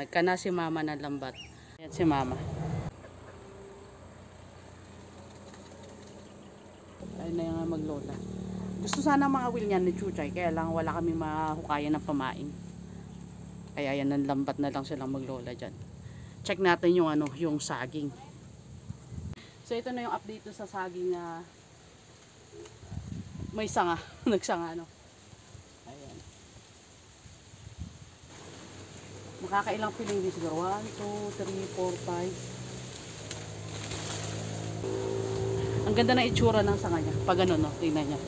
nagkana si mama ng lambat. Ayan si mama. Ayun na yung maglola. Gusto sana makawil niyan ni Chuchay, kaya lang wala kaming mahukayan ng pamain. Kaya yan, ng lambat na lang silang maglola dyan. Check natin yung ano, yung saging. So ito na yung update sa saging na may sanga, nagsanga no. Ayan. Makakailang piling din siguro. 1, 2, 3, 4, 5. Ang ganda na itsura ng sanga niya. Pag ano no, tingnan niya.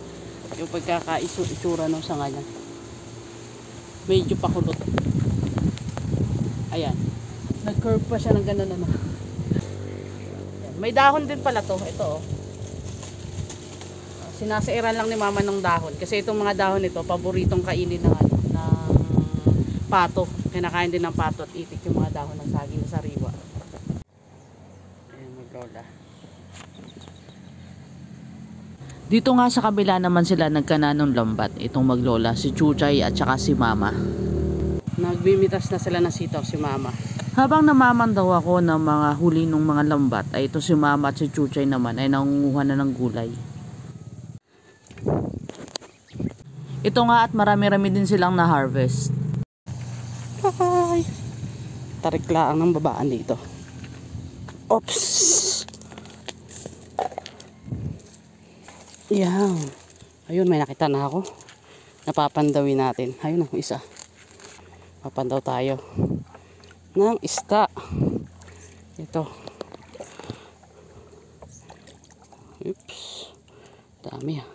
Yung pagkakaitsura ng sanga niya. Medyo pakulot. Ayan. Nag-curve pa siya ng ganun ano. May dahon din pala to. Ito oh. Sinasairan lang ni mama ng dahon. Kasi itong mga dahon nito, paboritong kainin ng, ano, ng pato. Kinakain din ng pato at itik yung mga dahon ng saging na sariwa. Ayan, maglola. Dito nga sa kabila naman sila nagkana ng lambat. Itong maglola, si Chuchay at saka si mama. Nagbimitas na sila ng sitaw si mama. Habang namamandaw ako ng mga huli ng mga lambat, ay ito si mama at si Chuchay naman ay nangunguha na ng gulay. Ito nga at marami-rami din silang na-harvest. Hi! Tariklaan ng babaan dito. Oops! Yan. Ayun, may nakita na ako. Napapandawin natin. Ayun ang isa. Papandaw tayo ng isda. Ito. Oops. Dami ah.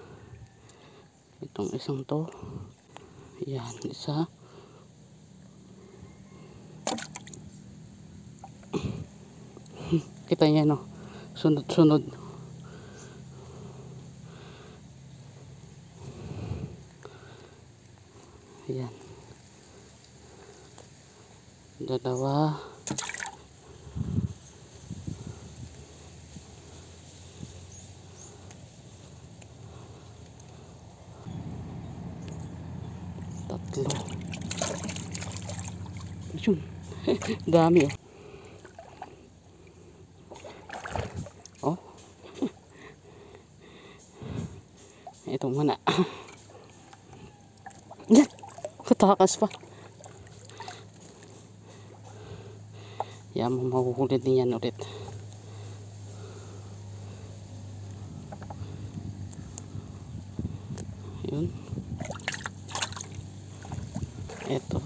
Itong isang to. Yan, isa. Kita niya no. Sunod-sunod. Yan. Dalawa. Tatlo. Ayun. Dami oh. Oh. Ito muna. Yan. Katakas pa. Yan, mahuhulid din yan ulit. Yun. Ito.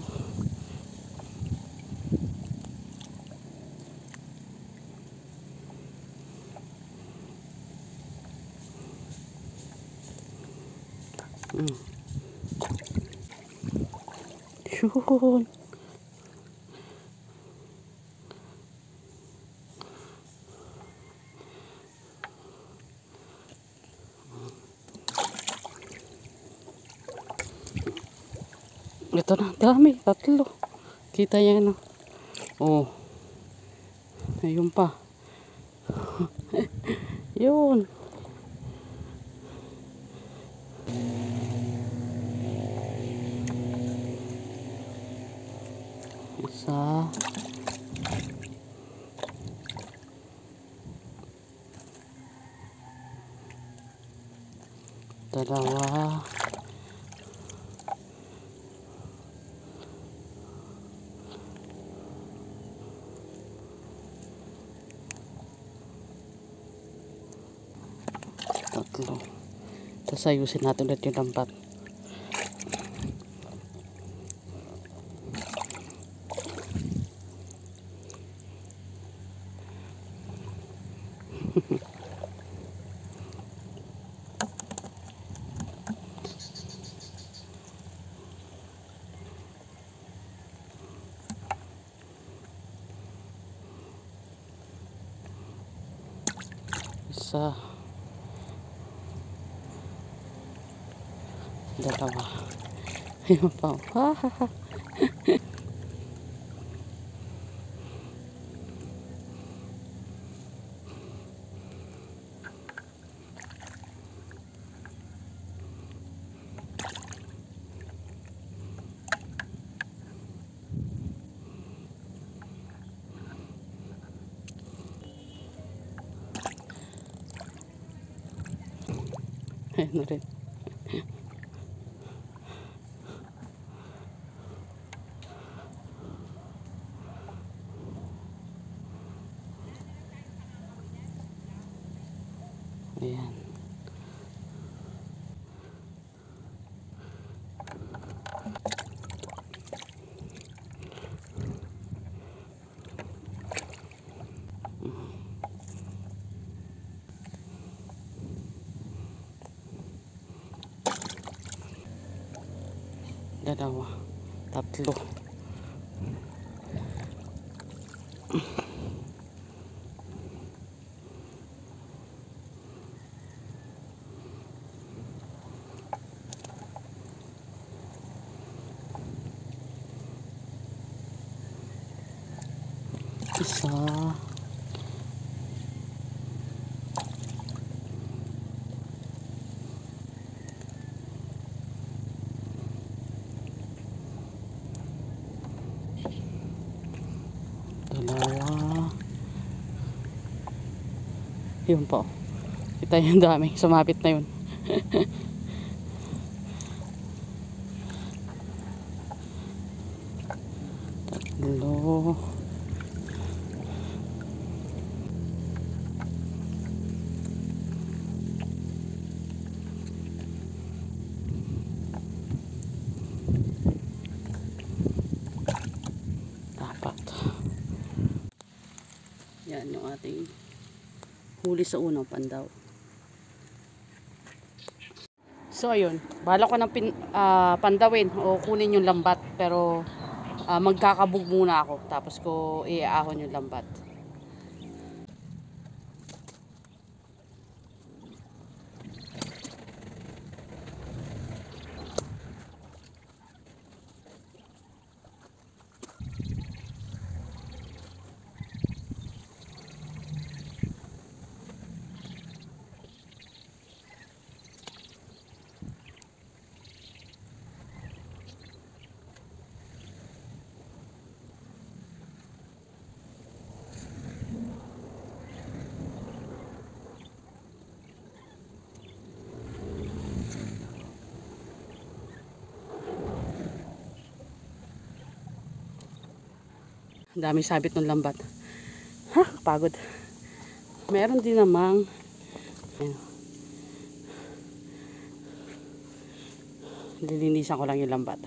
Yun. Ito na, dami, tatlo. Kita yan no. Oh. Ayun pa. Yun. Isa. Dalawa. Tatlo. Tapos ayusin natin ulit yung lambat. Isa. Dalawa. Ayun pa. Ayan na rin. Ayan. Dalawa, tatlo. Isa. Dalawa. Yun po. Kita yung dami. Sumapit na yun. Tatlo. Apat. Yan yung ating huli sa unang pandaw. So ayun, bala ko ng pandawin o kunin yung lambat, pero magkakabog muna ako tapos ko iaahon yung lambat. Dami sabit ng lambat. Ha, pagod. Meron din namang lilinisan ko lang yung lambat.